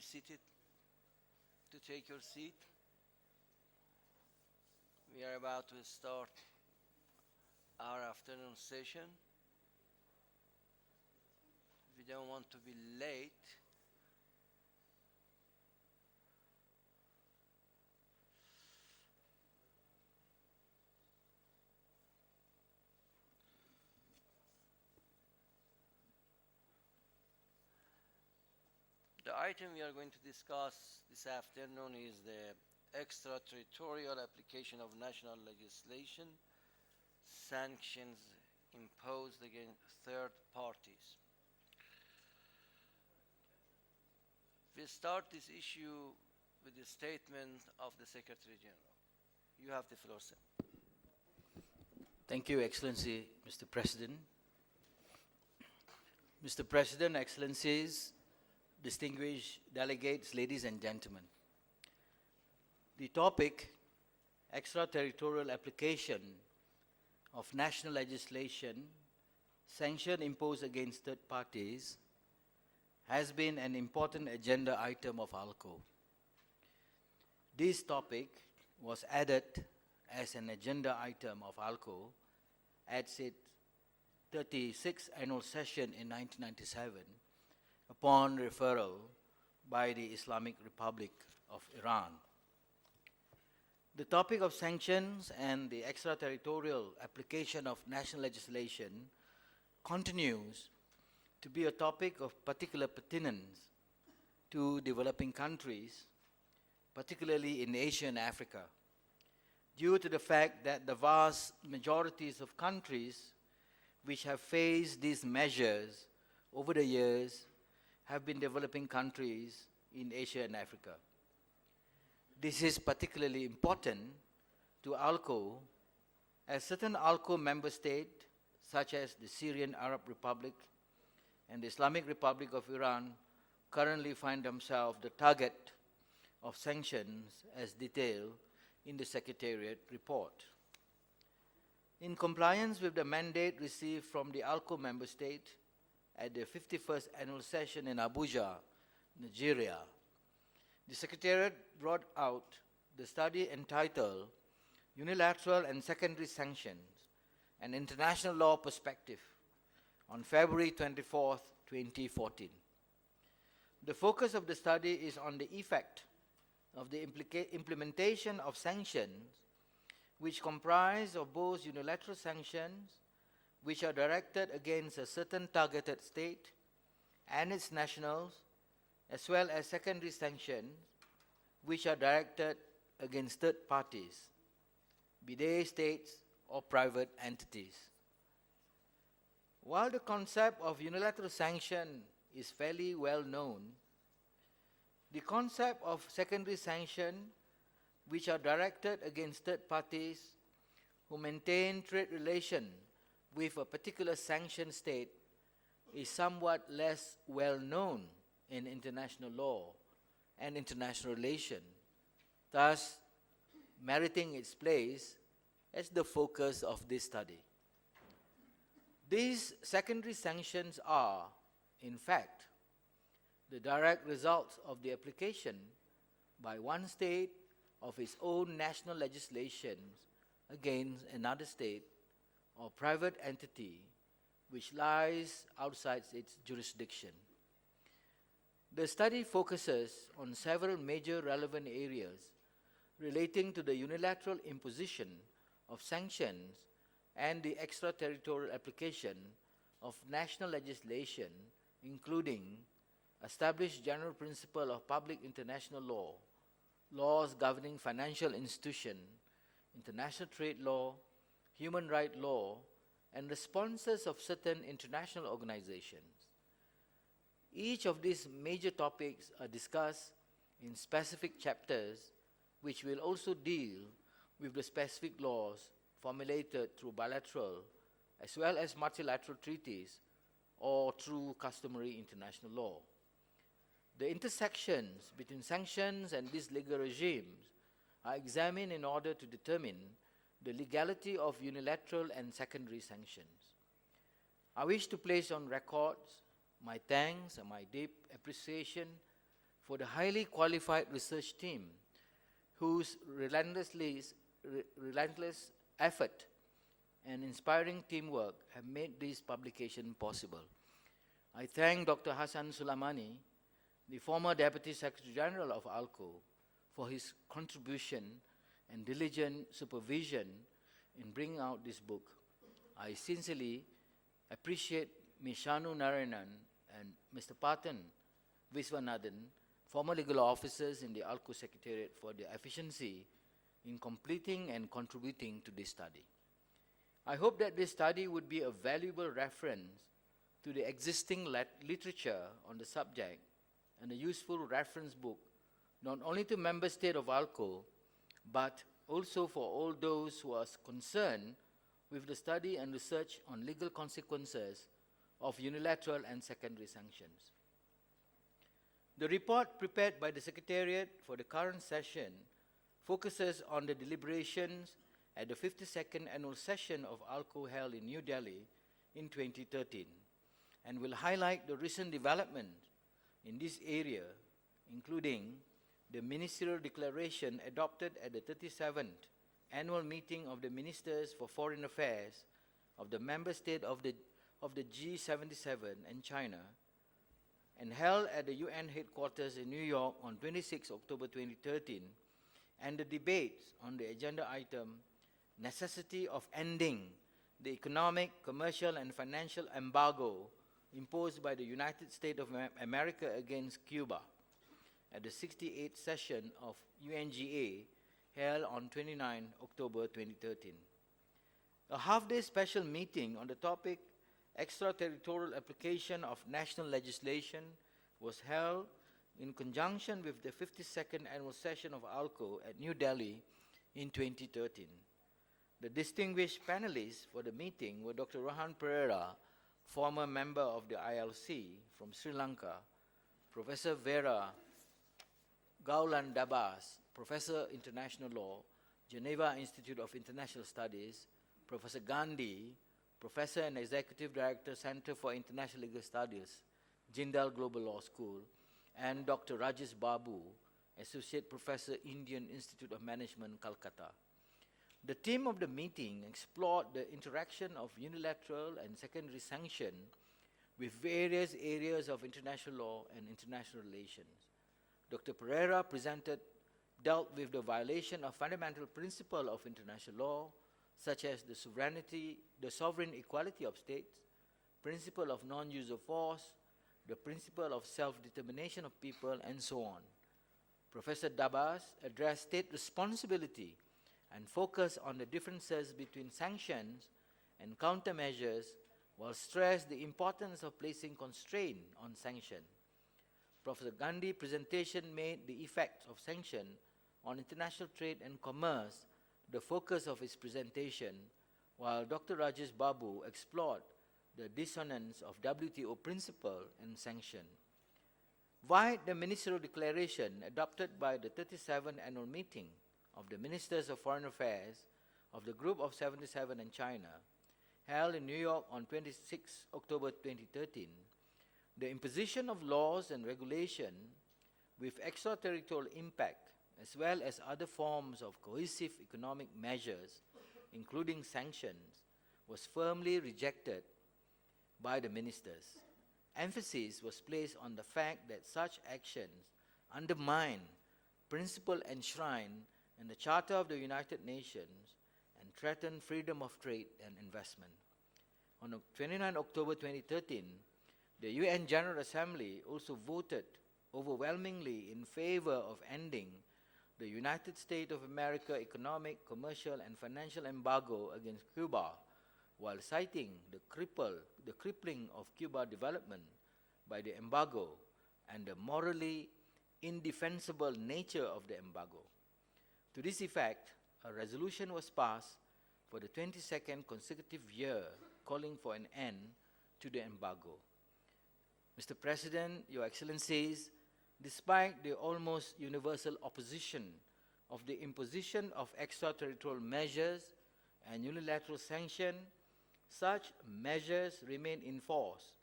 seated, to take your seat. We are about to start our afternoon session. We don't want to be late. The item we are going to discuss this afternoon is the extraterritorial application of national legislation, sanctions imposed against third parties. We start this issue with the statement of the Secretary General. You have the floor, sir. Thank you, Excellency, Mr. President. Mr. President, Excellencies, distinguished delegates, ladies and gentlemen. The topic, extraterritorial application of national legislation, sanction imposed against third parties, has been an important agenda item of ALCO. This topic was added as an agenda item of ALCO at its 36th annual session in 1997 upon referral by the Islamic Republic of Iran. The topic of sanctions and the extraterritorial application of national legislation continues to be a topic of particular pertinence to developing countries, particularly in Asia and Africa, due to the fact that the vast majorities of countries which have faced these measures over the years have been developing countries in Asia and Africa. This is particularly important to ALCO, as certain ALCO member states, such as the Syrian Arab Republic and the Islamic Republic of Iran, currently find themselves the target of sanctions as detailed in the Secretariat report. In compliance with the mandate received from the ALCO member state at the 51st annual session in Abuja, Nigeria, the Secretariat brought out the study entitled Unilateral and Secondary Sanctions, an International Law Perspective, on February 24, 2014. The focus of the study is on the effect of the implementation of sanctions, which comprise of both unilateral sanctions, which are directed against a certain targeted state and its nationals, as well as secondary sanctions, which are directed against third parties, be they states or private entities. While the concept of unilateral sanction is fairly well known, the concept of secondary sanction, which are directed against third parties who maintain trade relations with a particular sanctioned state, is somewhat less well known in international law and international relations, thus meriting its place as the focus of this study. These secondary sanctions are, in fact, the direct results of the application by one state of its own national legislation against another state or private entity which lies outside its jurisdiction. The study focuses on several major relevant areas relating to the unilateral imposition of sanctions and the extraterritorial application of national legislation, including established general principle of public international law, laws governing financial institutions, international trade law, human rights law, and responses of certain international organizations. Each of these major topics are discussed in specific chapters, which will also deal with the specific laws formulated through bilateral as well as multilateral treaties or through customary international law. The intersections between sanctions and these legal regimes are examined in order to determine the legality of unilateral and secondary sanctions. I wish to place on record my thanks and my deep appreciation for the highly qualified research team whose relentless effort and inspiring teamwork have made this publication possible. I thank Dr. Hassan Sulamani, the former Deputy Secretary General of ALCO, for his contribution and diligent supervision in bringing out this book. I sincerely appreciate Ms. Shanu Narayanan and Mr. Patan Viswanathan, former legal officers in the ALCO Secretariat, for their efficiency in completing and contributing to this study. I hope that this study would be a valuable reference to the existing literature on the subject and a useful reference book not only to member states of ALCO, but also for all those who are concerned with the study and research on legal consequences of unilateral and secondary sanctions. The report prepared by the Secretariat for the current session focuses on the deliberations at the 52nd annual session of ALCO held in New Delhi in 2013 and will highlight the recent developments in this area, including the ministerial declaration adopted at the 37th annual meeting of the Ministers for Foreign Affairs of the member state of the G77 and China, and held at the UN headquarters in New York on 26 October 2013, and the debates on the agenda item, necessity of ending the economic, commercial, and financial embargo imposed by the United States of America against Cuba at the 68th session of UNGA held on 29 October 2013. A half-day special meeting on the topic extraterritorial application of national legislation was held in conjunction with the 52nd annual session of ALCO at New Delhi in 2013. The distinguished panelists for the meeting were Dr. Rohan Pereira, former member of the ILC from Sri Lanka, Professor Vera Gaulan Dabas, Professor International Law, Geneva Institute of International Studies, Professor Gandhi, Professor and Executive Director, Center for International Legal Studies, Jindal Global Law School, and Dr. Rajesh Babu, Associate Professor, Indian Institute of Management, Calcutta. The theme of the meeting explored the interaction of unilateral and secondary sanction with various areas of international law and international relations. Dr. Pereira dealt with the violation of fundamental principles of international law, such as the sovereign equality of states, principle of non-use of force, the principle of self-determination of people, and so on. Professor Dabas addressed state responsibility and focused on the differences between sanctions and countermeasures, while stressed the importance of placing constraint on sanction. Professor Gandhi's presentation made the effects of sanction on international trade and commerce the focus of his presentation, while Dr. Rajesh Babu explored the dissonance of WTO principle and sanction. Via the ministerial declaration adopted by the 37th annual meeting of the Ministers of Foreign Affairs of the Group of 77 and China, held in New York on 26 October 2013, the imposition of laws and regulation with extraterritorial impact, as well as other forms of cohesive economic measures, including sanctions, was firmly rejected by the ministers. Emphasis was placed on the fact that such actions undermine principle enshrined in the Charter of the United Nations and threaten freedom of trade and investment. On 29 October 2013, the UN General Assembly also voted overwhelmingly in favor of ending the United States of America economic, commercial, and financial embargo against Cuba, while citing the crippling of Cuba development by the embargo and the morally indefensible nature of the embargo. To this effect, a resolution was passed for the 22nd consecutive year calling for an end to the embargo. Mr. President, Your Excellencies, despite the almost universal opposition of the imposition of extraterritorial measures and unilateral sanction, such measures remain in force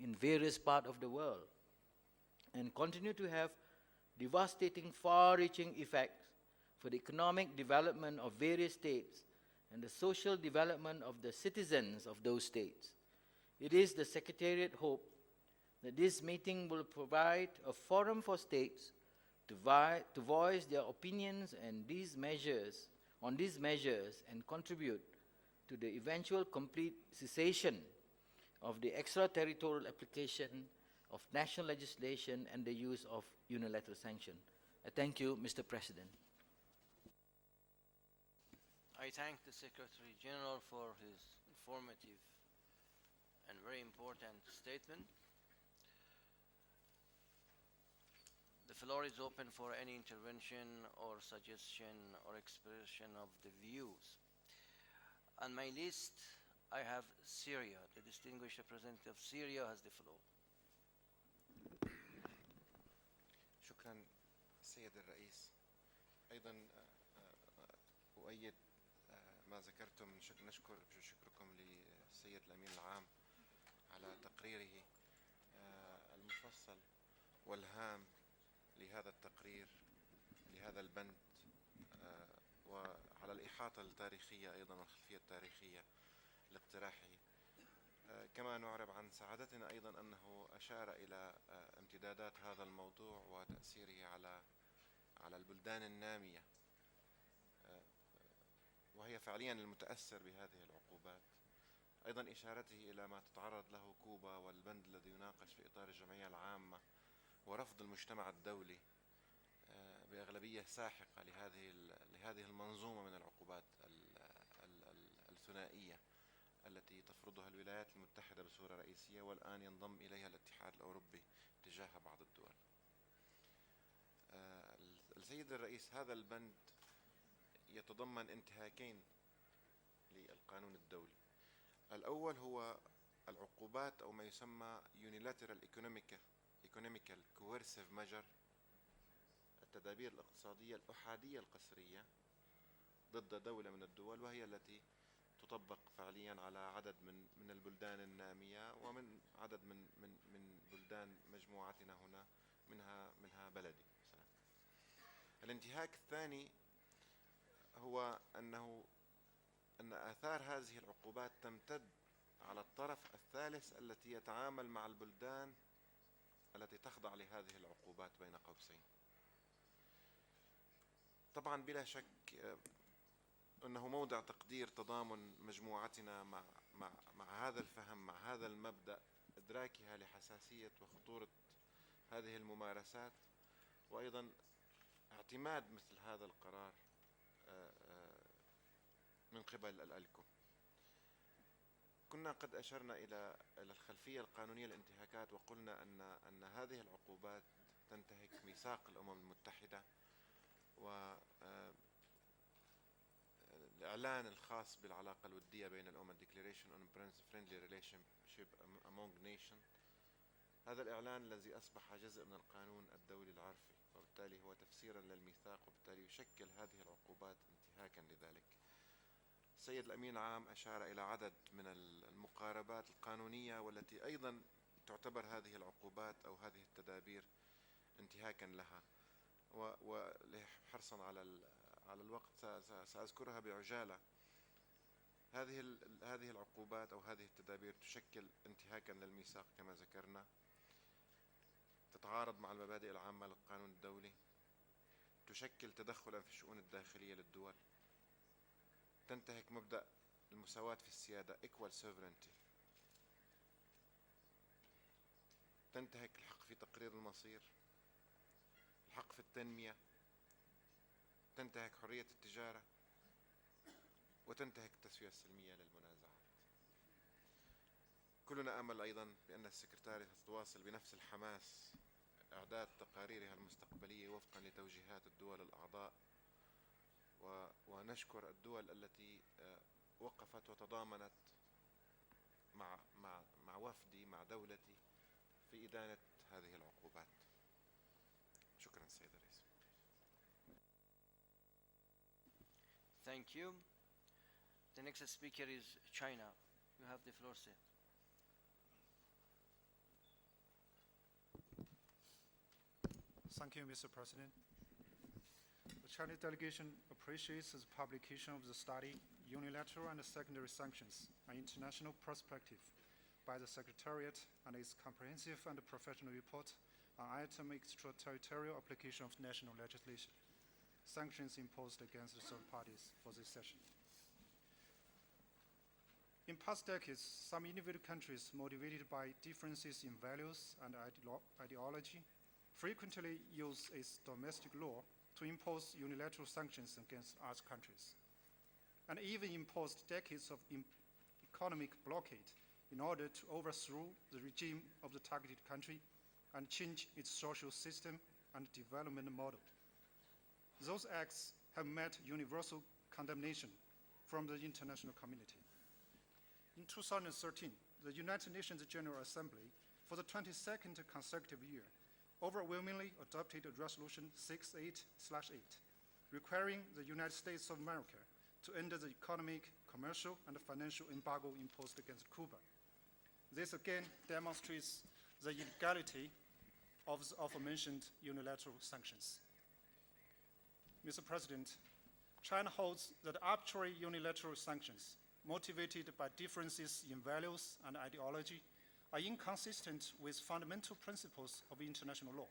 in various parts of the world and continue to have devastating, far-reaching effects for the economic development of various states and the social development of the citizens of those states. It is the Secretariat hope that this meeting will provide a forum for states to voice their opinions on these measures and contribute to the eventual complete cessation of the extraterritorial application of national legislation and the use of unilateral sanction. I thank you, Mr. President. I thank the Secretary General for his informative and very important statement. The floor is open for any intervention or suggestion or expression of the views. On my list, I have Syria. The distinguished representative of Syria has the floor. شكرا سيد الرئيس. أيضا أؤيد ما ذكرتم. نشكر شكركم للسيد الأمين العام على تقريره المفصل والهام لهذا التقرير لهذا البند وعلى الإحاطة التاريخية أيضا والخلفية التاريخية لاقتراحه. كما نعرب عن سعادتنا أيضا أنه أشار إلى امتدادات هذا الموضوع وتأثيره على البلدان النامية، وهي فعليا المتأثر بهذه العقوبات. أيضا إشارته إلى ما تتعرض له كوبا والبند الذي يناقش في إطار الجمعية العامة ورفض المجتمع الدولي بأغلبية ساحقة لهذه المنظومة من العقوبات الثنائية التي تفرضها الولايات المتحدة بصورة رئيسية، والآن ينضم إليها الاتحاد الأوروبي تجاه بعض الدول. السيد الرئيس، هذا البند يتضمن انتهاكين للقانون الدولي. الأول هو العقوبات أو ما يسمى unilateral economical coercive measure، التدابير الاقتصادية الأحادية القسرية ضد دولة من الدول، وهي التي تطبق فعليا على عدد من البلدان النامية ومن عدد من بلدان مجموعتنا هنا، منها بلدي مثلا. الانتهاك الثاني هو أن آثار هذه العقوبات تمتد على الطرف الثالث التي يتعامل مع البلدان التي تخضع لهذه العقوبات بين قوسين. طبعا بلا شك أنه موضع تقدير تضامن مجموعتنا مع هذا الفهم، مع هذا المبدأ، إدراكها لحساسية وخطورة هذه الممارسات، وأيضا اعتماد مثل هذا القرار من قبل الألكو. كنا قد أشرنا إلى الخلفية القانونية للانتهاكات وقلنا أن هذه العقوبات تنتهك ميثاق الأمم المتحدة والإعلان الخاص بالعلاقة الودية بين الأمم Declaration on Friendly Relationship Among Nations. هذا الإعلان الذي أصبح جزء من القانون الدولي العرفي، وبالتالي هو تفسيرا للميثاق، وبالتالي يشكل هذه العقوبات انتهاكا لذلك. السيد الأمين العام أشار إلى عدد من المقاربات القانونية والتي أيضا تعتبر هذه العقوبات أو هذه التدابير انتهاكا لها، وحرصا على الوقت سأذكرها بعجالة. هذه العقوبات أو هذه التدابير تشكل انتهاكا للميثاق كما ذكرنا، تتعارض مع المبادئ العامة للقانون الدولي، تشكل تدخلا في الشؤون الداخلية للدول، تنتهك مبدأ المساواة في السيادة equal sovereignty، تنتهك الحق في تقرير المصير، الحق في التنمية، تنتهك حرية التجارة، وتنتهك التسوية السلمية للمنازعات. كلنا أمل أيضا بأن السكرتارية ستواصل بنفس الحماس إعداد تقاريرها المستقبلية وفقا لتوجيهات الدول الأعضاء، ونشكر الدول التي وقفت وتضامنت مع وفدي، مع دولتي، في إدانة هذه العقوبات. شكرا سيد الرئيس. Thank you. The next speaker is China. You have the floor, sir. Thank you, Mr. President. The Chinese delegation appreciates the publication of the study, Unilateral and Secondary Sanctions, an International Perspective, by the Secretariat and its comprehensive and professional report on item extraterritorial application of national legislation, sanctions imposed against third parties for this session. In past decades, some individual countries, motivated by differences in values and ideology, frequently use its domestic law to impose unilateral sanctions against other countries, and even imposed decades of economic blockade in order to overthrow the regime of the targeted country and change its social system and development model. Those acts have met universal condemnation from the international community. In 2013, the United Nations General Assembly, for the 22nd consecutive year, overwhelmingly adopted a resolution 68/8, requiring the United States of America to end the economic, commercial, and financial embargo imposed against Cuba. This again demonstrates the illegality of the aforementioned unilateral sanctions. Mr. President, China holds that arbitrary unilateral sanctions motivated by differences in values and ideology are inconsistent with fundamental principles of international law,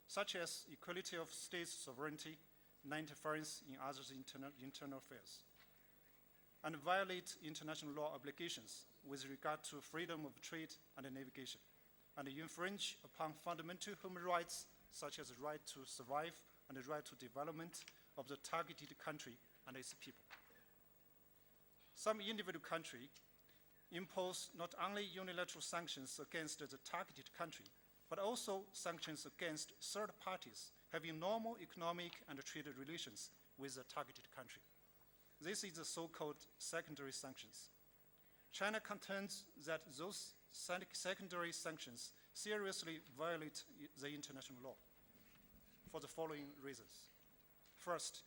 such as equality of states' sovereignty, non-interference in others' internal affairs, and violate international law obligations with regard to freedom of trade and navigation, and infringe upon fundamental human rights such as the right to survive and the right to development of the targeted country and its people. Some individual countries impose not only unilateral sanctions against the targeted country, but also sanctions against third parties having normal economic and trade relations with the targeted country. This is the so-called secondary sanctions. China contends that those secondary sanctions seriously violate the international law for the following reasons. First,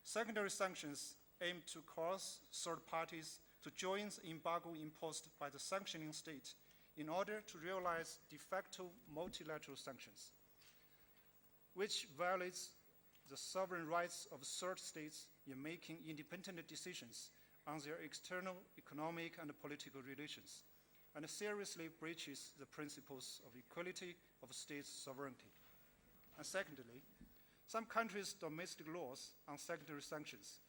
secondary sanctions aim to coerce third parties to join the embargo imposed by the sanctioning state in order to realize de facto multilateral sanctions, which violates the sovereign rights of third states in making independent decisions on their external economic and political relations, and seriously breaches the principles of equality of states' sovereignty. And secondly, some countries' domestic laws on secondary sanctions,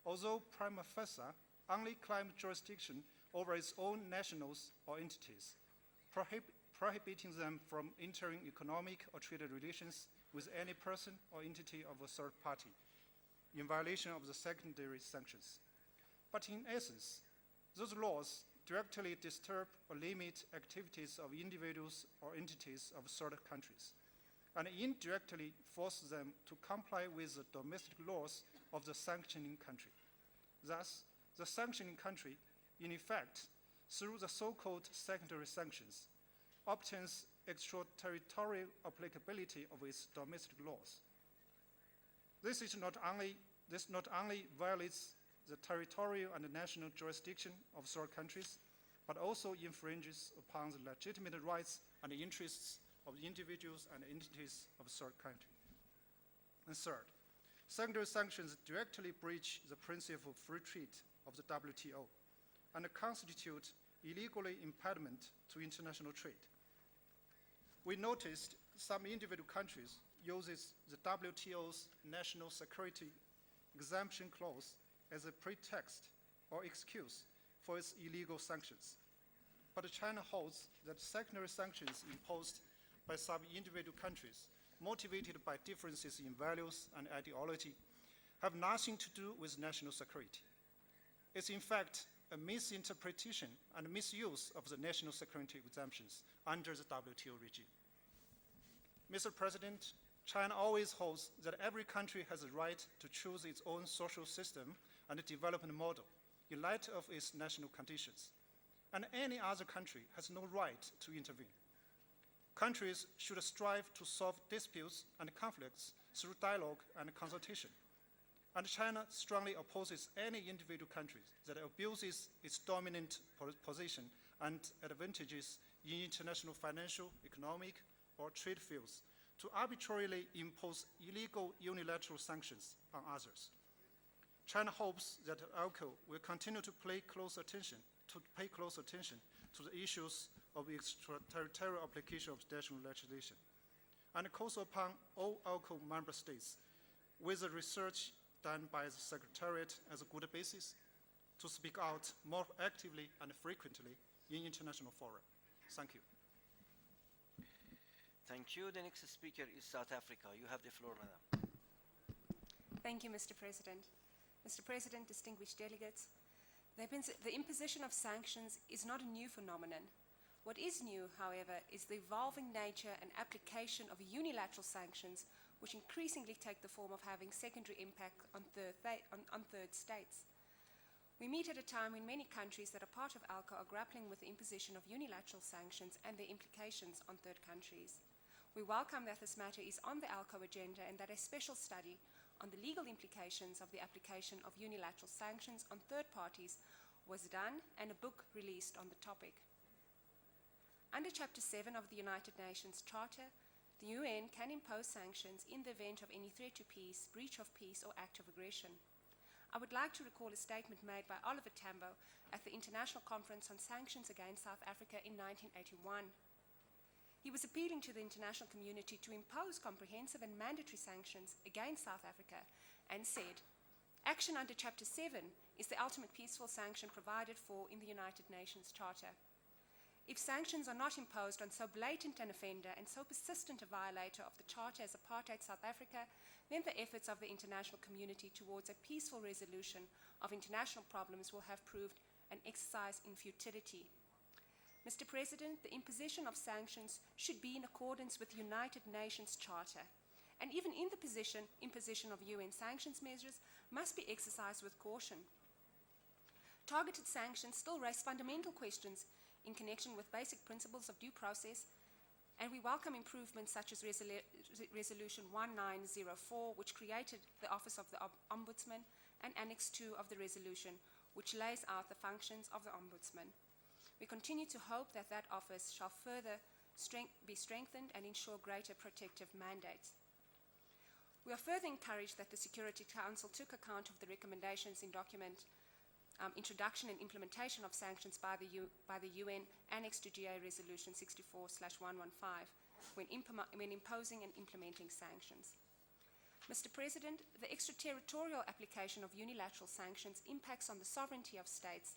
although prima facie only claim jurisdiction over its own nationals or entities, prohibiting them from entering economic or trade relations with any person or entity of a third party, in violation of the secondary sanctions. But in essence, those laws directly disturb or limit activities of individuals or entities of third countries, and indirectly force them to comply with the domestic laws of the sanctioning country. Thus, the sanctioning country, in effect, through the so-called secondary sanctions, obtains extraterritorial applicability of its domestic laws. This not only violates the territorial and national jurisdiction of third countries, but also infringes upon the legitimate rights and interests of individuals and entities of third country. And third, secondary sanctions directly breach the principle of free trade of the WTO and constitute illegal impediment to international trade. We noticed some individual countries uses the WTO's national security exemption clause as a pretext or excuse for its illegal sanctions. But China holds that secondary sanctions imposed by some individual countries, motivated by differences in values and ideology, have nothing to do with national security. It's in fact a misinterpretation and misuse of the national security exemptions under the WTO regime. Mr. President, China always holds that every country has the right to choose its own social system and development model in light of its national conditions, and any other country has no right to intervene. Countries should strive to solve disputes and conflicts through dialogue and consultation, and China strongly opposes any individual country that abuses its dominant position and advantages in international financial, economic, or trade fields to arbitrarily impose illegal unilateral sanctions on others. China hopes that ALCO will continue to pay close attention to the issues of extraterritorial application of national legislation, and calls upon all ALCO member states, with the research done by the Secretariat as a good basis, to speak out more actively and frequently in international fora. Thank you. Thank you. The next speaker is South Africa. You have the floor, madam. Thank you, Mr. President. Mr. President, distinguished delegates, the imposition of sanctions is not a new phenomenon. What is new, however, is the evolving nature and application of unilateral sanctions, which increasingly take the form of having secondary impact on third states. We meet at a time when many countries that are part of ALCO are grappling with the imposition of unilateral sanctions and their implications on third countries. We welcome that this matter is on the ALCO agenda and that a special study on the legal implications of the application of unilateral sanctions on third parties was done and a book released on the topic. Under Chapter 7 of the United Nations Charter, the UN can impose sanctions in the event of any threat to peace, breach of peace, or act of aggression. I would like to recall a statement made by Oliver Tambo at the International Conference on Sanctions against South Africa in 1981. He was appealing to the international community to impose comprehensive and mandatory sanctions against South Africa and said, "Action under Chapter 7 is the ultimate peaceful sanction provided for in the United Nations Charter. If sanctions are not imposed on so blatant an offender and so persistent a violator of the Charter as apartheid South Africa, then the efforts of the international community towards a peaceful resolution of international problems will have proved an exercise in futility." Mr. President, the imposition of sanctions should be in accordance with the United Nations Charter, and even in the imposition of UN sanctions measures must be exercised with caution. Targeted sanctions still raise fundamental questions in connection with basic principles of due process, and we welcome improvements such as Resolution 1904, which created the Office of the Ombudsman, and Annex 2 of the resolution, which lays out the functions of the Ombudsman. We continue to hope that that office shall further be strengthened and ensure greater protective mandates. We are further encouraged that the Security Council took account of the recommendations in document Introduction and Implementation of Sanctions by the UN, Annex to GA Resolution 64/115, when imposing and implementing sanctions. Mr. President, the extraterritorial application of unilateral sanctions impacts on the sovereignty of states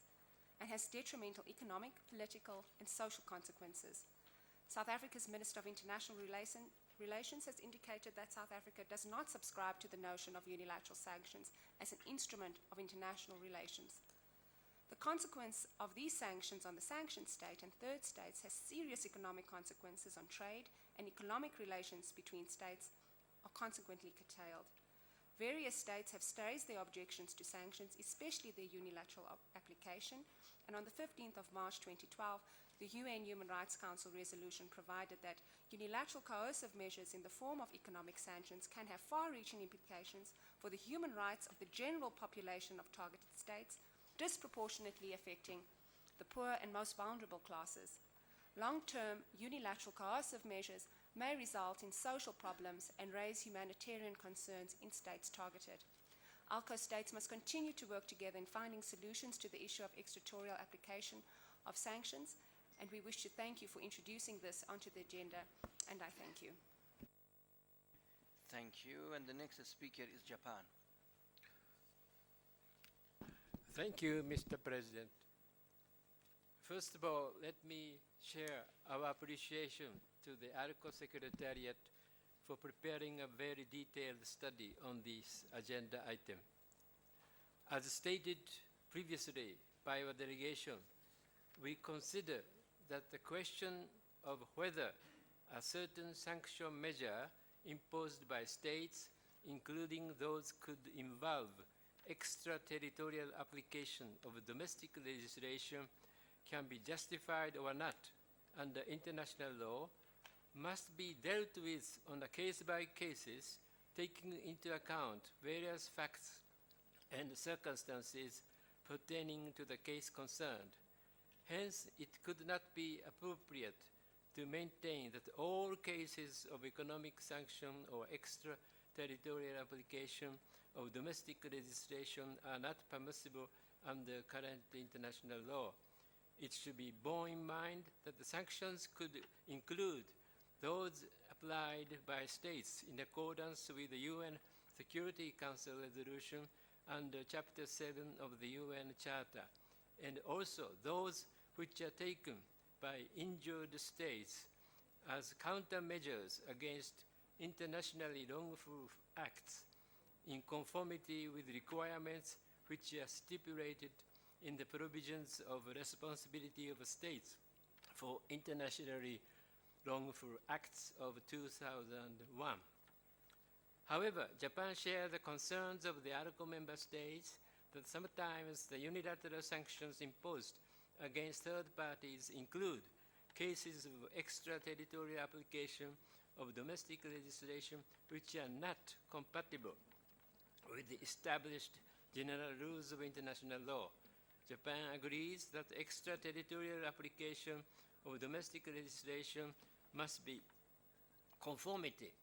and has detrimental economic, political, and social consequences. South Africa's Minister of International Relations has indicated that South Africa does not subscribe to the notion of unilateral sanctions as an instrument of international relations. The consequence of these sanctions on the sanctioned state and third states has serious economic consequences on trade, and economic relations between states are consequently curtailed. Various states have raised their objections to sanctions, especially their unilateral application, and on the 15th of March 2012, the UN Human Rights Council resolution provided that unilateral coercive measures in the form of economic sanctions can have far-reaching implications for the human rights of the general population of targeted states, disproportionately affecting the poor and most vulnerable classes. Long-term unilateral coercive measures may result in social problems and raise humanitarian concerns in states targeted. ALCO states must continue to work together in finding solutions to the issue of extraterritorial application of sanctions, and we wish to thank you for introducing this onto the agenda, and I thank you. Thank you. And the next speaker is Japan. Thank you, Mr. President. First of all, let me share our appreciation to the ALCO Secretariat for preparing a very detailed study on this agenda item. As stated previously by our delegation, we consider that the question of whether a certain sanction measure imposed by states, including those could involve extraterritorial application of domestic legislation, can be justified or not under international law, must be dealt with on a case-by-cases, taking into account various facts and circumstances pertaining to the case concerned. Hence, it could not be appropriate to maintain that all cases of economic sanction or extraterritorial application of domestic legislation are not permissible under current international law. It should be borne in mind that the sanctions could include those applied by states in accordance with the UN Security Council resolution under Chapter 7 of the UN Charter, and also those which are taken by injured states as countermeasures against internationally wrongful acts in conformity with requirements which are stipulated in the provisions of responsibility of states for internationally wrongful acts of 2001. However, Japan shares the concerns of the ALCO member states that sometimes the unilateral sanctions imposed against third parties include cases of extraterritorial application of domestic legislation which are not compatible with the established general rules of international law. Japan agrees that extraterritorial application of domestic legislation must be conformity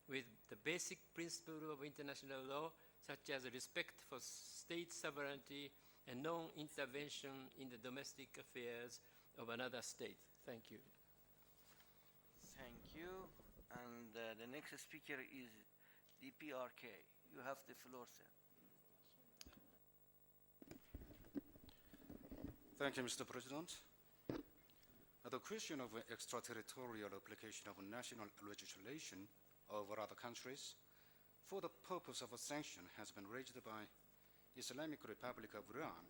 with the basic principle of international law, such as respect for state sovereignty and non-intervention in the domestic affairs of another state. Thank you. Thank you. And the next speaker is DPRK. You have the floor, sir. Thank you, Mr. President. The question of extraterritorial application of national legislation over other countries for the purpose of a sanction has been raised by Islamic Republic of Iran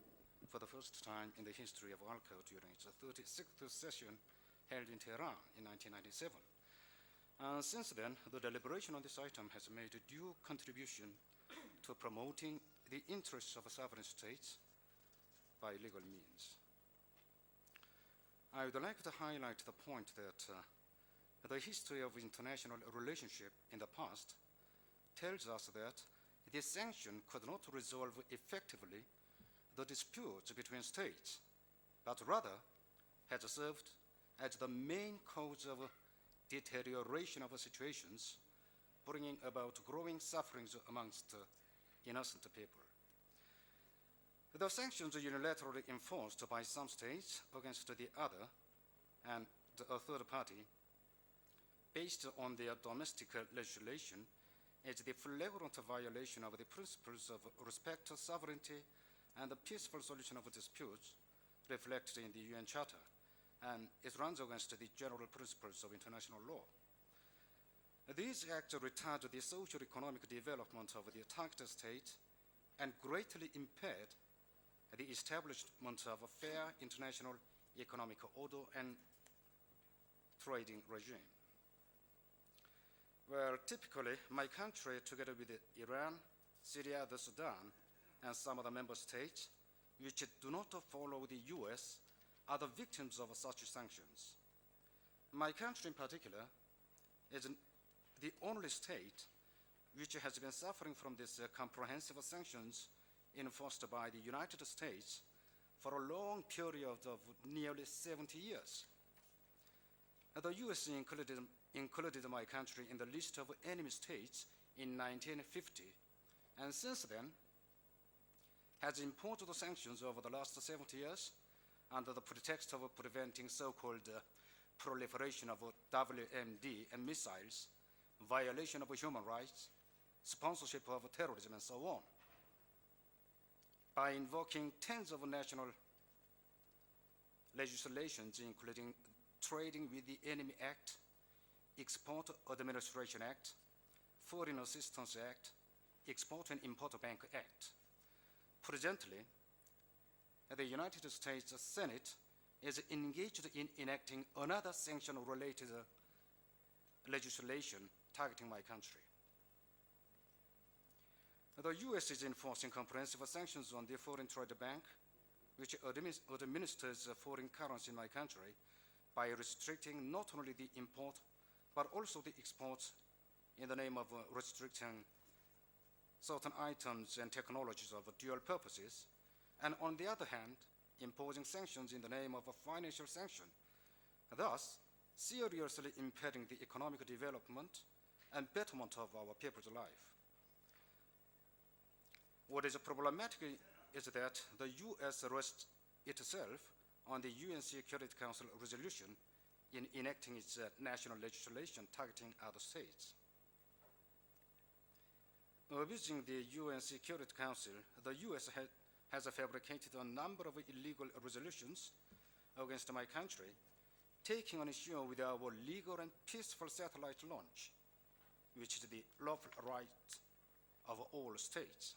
for the first time in the history of ALCO during its 36th session held in Tehran in 1997. Since then, the deliberation on this item has made a due contribution to promoting the interests of sovereign states by legal means. I would like to highlight the point that the history of international relationship in the past tells us that this sanction could not resolve effectively the disputes between states, but rather had served as the main cause of deterioration of situations, bringing about growing sufferings amongst innocent people. The sanctions unilaterally enforced by some states against the other and a third party based on their domestic legislation is the flagrant violation of the principles of respect for sovereignty and the peaceful solution of disputes reflected in the UN Charter, and it runs against the general principles of international law. These acts retard the socio-economic development of the attacked state and greatly impaired the establishment of a fair international economic order and trading regime. Well, typically, my country, together with Iran, Syria, the Sudan, and some other member states, which do not follow the US, are the victims of such sanctions. My country in particular is the only state which has been suffering from these comprehensive sanctions enforced by the United States for a long period of nearly 70 years. The US included my country in the list of enemy states in 1950, and since then has imposed sanctions over the last 70 years under the pretext of preventing so-called proliferation of WMD and missiles, violation of human rights, sponsorship of terrorism, and so on. By invoking tens of national legislations, including Trading with the Enemy Act, Export Administration Act, Foreign Assistance Act, Export and Import Bank Act. Presently, the United States Senate is engaged in enacting another sanction-related legislation targeting my country. The US is enforcing comprehensive sanctions on the Foreign Trade Bank, which administers foreign currency in my country by restricting not only the import, but also the export in the name of restricting certain items and technologies of dual purposes, and on the other hand, imposing sanctions in the name of a financial sanction, thus seriously impeding the economic development and betterment of our people's life. What is problematic is that the U.S. rests itself on the UN Security Council resolution in enacting its national legislation targeting other states. Abusing the UN Security Council, the U.S. has fabricated a number of illegal resolutions against my country, taking an issue with our legal and peaceful satellite launch, which is the lawful right of all states.